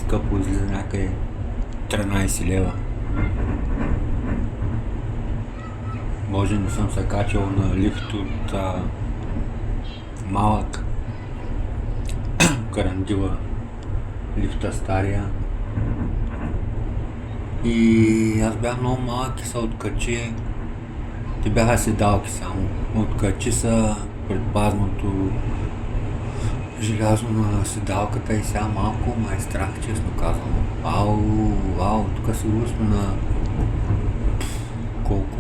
скъпо, излиза някъде 13 лева. Може не съм се качал на лифт от малък карандила, лифта стария. И аз бях много малък и се откачи. Те бяха седалки само. Откачи се предпазното желязо на седалката и сега малко ме е страх, честно казано. Ау, тук се сме на колко?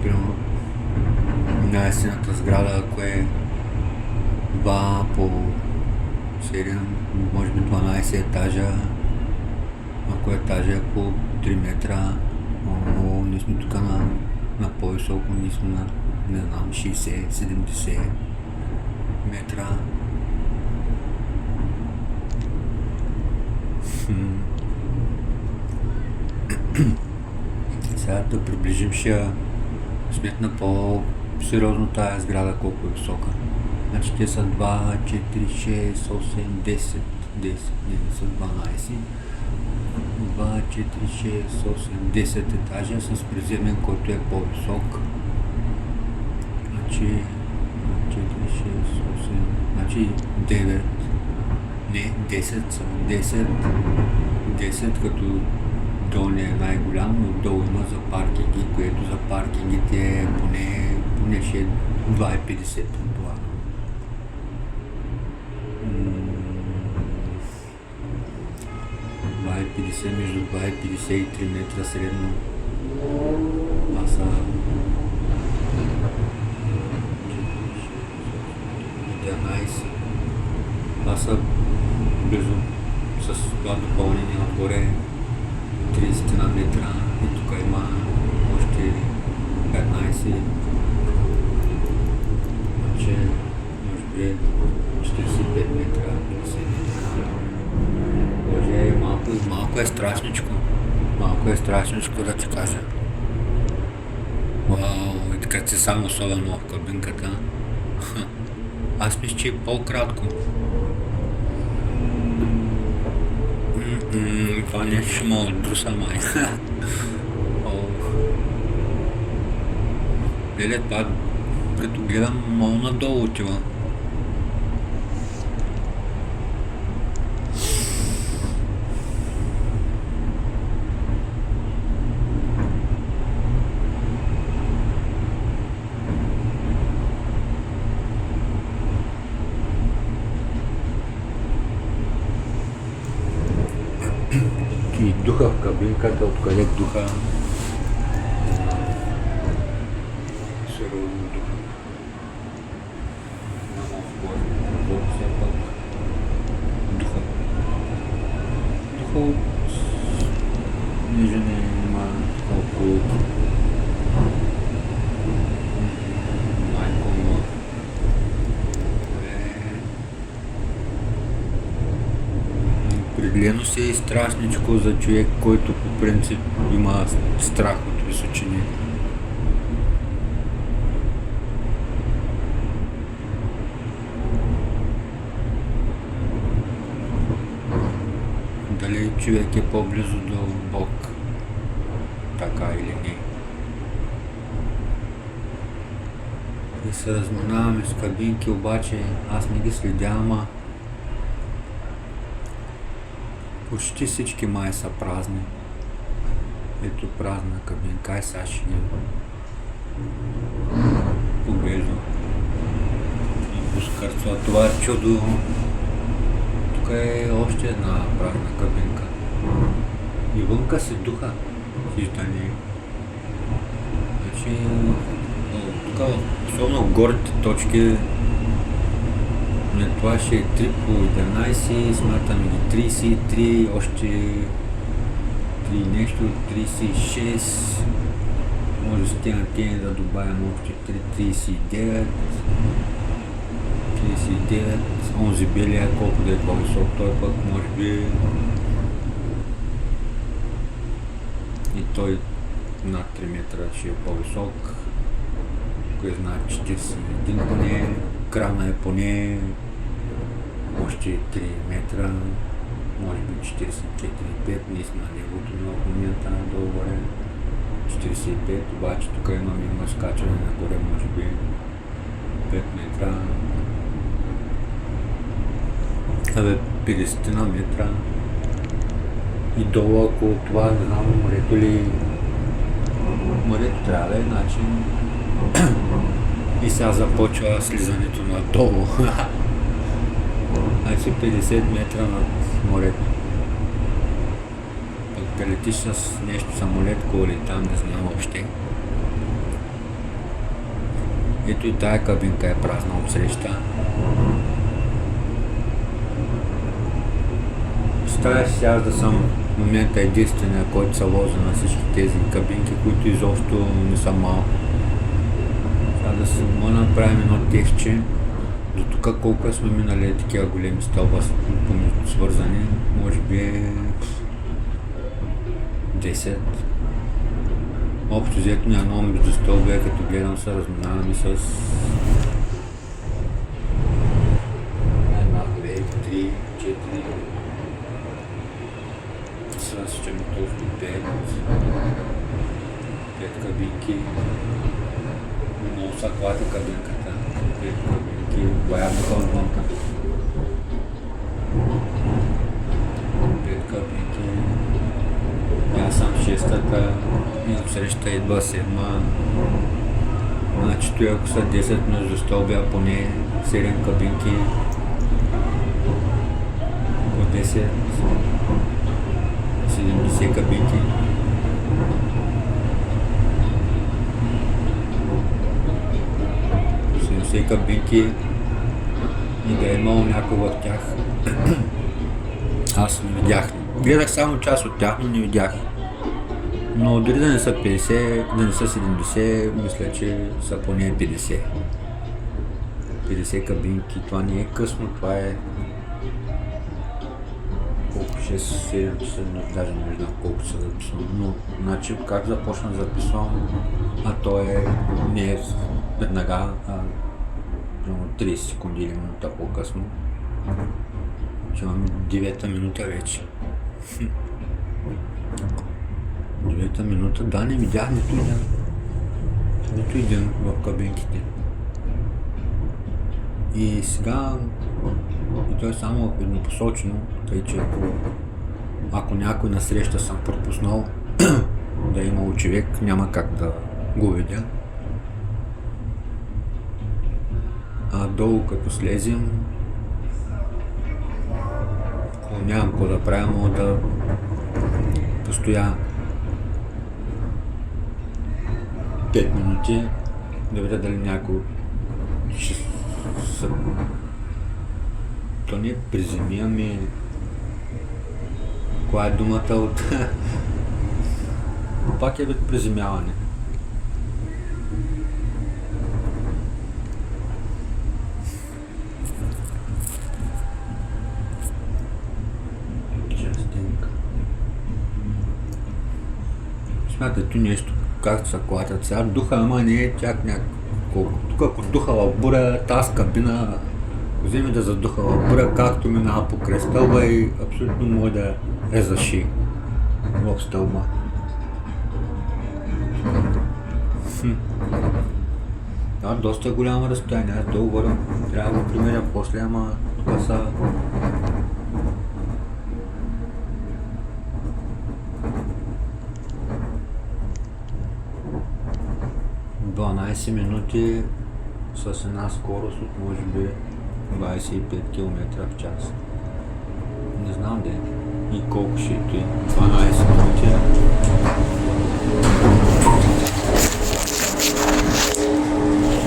Примерно на есената сграда, ако е 2 по 7, може би 12 етажа, ако етажа е по 3 метра, ние сме тук на по-високо, ние сме на, не знам, 60-70 метра. Сега да приближим, ще сметна по-сериозно тая сграда колко е висока. Значи те са 2, 4, 6, 8, 10, 10, не са 12. 2, 4, 6, 8, 10 етажа с приземен, който е по-висок. Значи 4, 6, 8, значи 9, не, 10 са, 10 като долния е най-голям, но отдолу има за паркинги, което за паркингите е поне ще е 2,50 предполагам. Между 2,50 и 3 метра средно. Това са 11. Това са близо с това допълнение отгоре 30 на метра и тук има още 15. Значи може би 45 метра, 50 метра. Боже, малко е страшничко. Малко е страшничко да ти кажа. Вау, и така си сам особено в кабинката. Аз мисля, че е по-кратко. Това нещо ще ме отбруса май. Леле, това като гледам много надолу отива. И духа в кабинката, откъде духа сериозно духа. Няма вгоре, все пак духа. Духа от нижене има около майко му. Определено си е страшничко за човек, който по принцип има страх от височини. Дали човек е по-близо до Бог, така или не. И се разминаваме с кабинки, обаче аз не ги следя, ама почти всички май са празни. Ето празна кабинка и сега ще ги поглеждам. И поскърцва това чудо. Тук е още една празна кабинка. И вънка се духа. Виждане. Значи, тук, особено в горните точки, това ще е 3 по 11, смятаме ги 33, още 3 нещо, 36, може с тези да добавим още 39, онзи белия, колко да е по-висок, той пък може би и той над 3 метра ще е по-висок, кой знае 41 поне, крана е поне още 3 метра, може би 44,5, ние сме на нивото на момента надолу-горе 45, обаче тук има скачане нагоре, може би 5 метра, 50 на метра и долу около това, не знам, морето трябва да е начин. И сега започва слизането надолу. Значи 50 метра над морето. Пък да летиш с нещо, самолет, коли там, не знам въобще. Ето и тая кабинка е празна от среща. Старая се сега да съм в момента единствения, който се воза на всички тези кабинки, които изобщо не са малко. Сега да се направим едно тестче. До тук колко сме минали такива големи стълба свързани, може би 10. Общо взето няма между стълбия, като гледам се разминаваме с 1, 2, 3, 4, с чему точно 5 кабинки. Много са хвата кабинката. 5 кабинки, боята отвънка. 5 кабинки. Аз съм 6-та и отсреща идва 7-ма. Значи той ако са 10 между стълбия, поне 7 кабинки. По 10, 70 кабинки. Кабинки и да е имало някой в тях. Аз не видях. Гледах само част от тях, но не видях. Но дори да не са 50, да не са 70, мисля, че са поне 50. 50 кабинки. Това не е късно, това е колко 6-7 часа, даже не знам колко се записвам. Но значи как започна да записвам, а то не е веднага, 30 секунди или минута по-късно. Че имам 9-та минута вече. 9-та минута, да, не видях нито един в кабинките. И сега, и то е само еднопосочно, тъй че ако някой насреща съм пропуснал да е имало човек, няма как да го видя. А долу като слезем, ако нямам какво да правя, мога да постоя 5 минути, да видя дали някой ще се... То не е приземи, ами... Коя е думата от... Пак е вид приземяване. Смятате нещо, както се клатят сега, духа, ама не е чак няколко. Тук ако духа в буря, тази кабина вземе да задуха в буря, както минава покрай стълба и абсолютно може да е заши в стълба. Да, доста голямо разстояние, аз долу горе трябва да го примеря после, ама това са... минути с една скорост от може би 25 км в час. Не знам де и колко ще е 12 минути.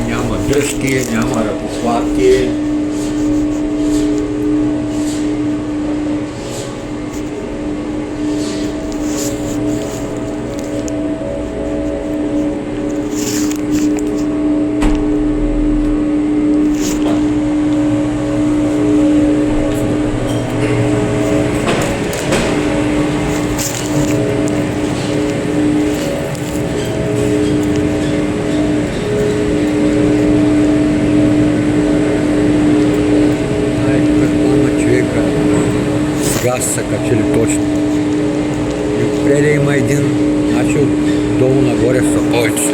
Няма дръжки, няма ръкохватки. са качили точно. И преди има един, значи от долу нагоре са повече.